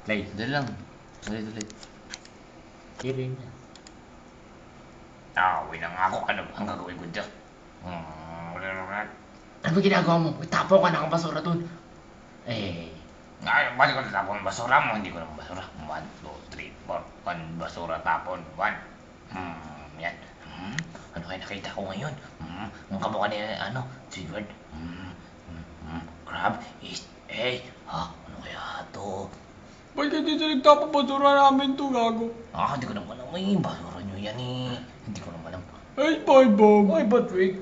Play. Dali lang. Ulit. Hearing na. Uwi na nga ako. Ano ba ang gagawin ko dyan? Ano ba ginagawa mo? Itapaw ka na ang basura dun. Bakit ko natapon ang basura mo? Hindi ko naman basura. 1, 2, 3, 4. 1 basura tapon. 1. Yan. Ano kaya nakita ko ngayon? Ang kamukha ni, Squidward. Crab is, ano kaya to? Ba't ka dito nagtapabasura namin to, gago? Hindi ko naman alam. Basura nyo yan eh. Hindi ko naman alam. Ay, SpongeBob! Ay, Patrick.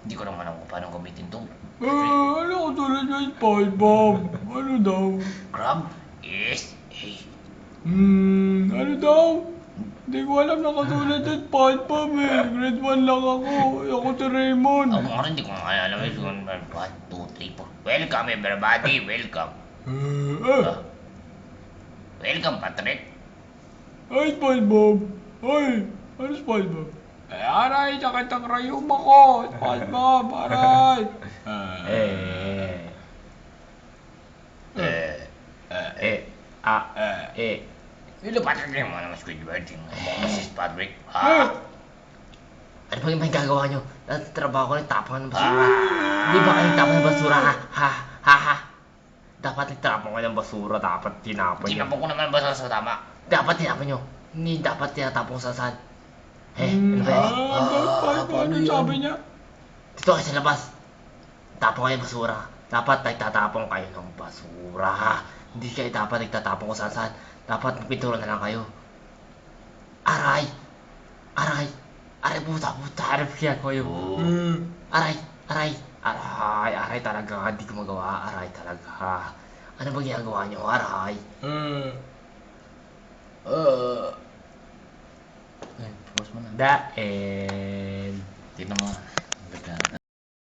Hindi ko naman alam kung paano gamitin to. Ano ko tulad ng SpongeBob? Ano daw? Crab is, Ano daw? Hindi ko alam na katulad ng SpongeBob eh. Grade 1 lang ako. Ako si Raymond. Ako nga rin, hindi ko nga alam. 1, 2, 3, 4. Welcome everybody, welcome. Welcome, Patrick. Ay, SpongeBob! Ay! Ano SpongeBob? Aray! Sakit ang rayuma ko! SpongeBob! Aray! Hello, Patrick. Yung mga naman Squidward. Yung mga si Patrick. Ano ba yung may gagawa nyo? Trabaho ko na tapang ng basura. Hindi ba kayo tapang ng basura? Ha? Dapat nagtapon kayo ng basura. Dapat tinapon nyo. Tinapon ko naman ba sa tama? Dapat tinapon nyo. Hindi dapat tinatapon sa saan. Ano ba yan? Ano sabi niya? Dito kayo sa labas. Tapon kayo ng basura. Dapat nagtatapon kayo ng basura. Hindi kayo dapat nagtatapon kung saan. Dapat magpintura na lang kayo. Aray, puta, harap siya kayo. Aray talaga, hindi ko magawa. Aray talaga. Ano ba ginagawa nyo? Aray. Pause mo na. The end. Tignan mo.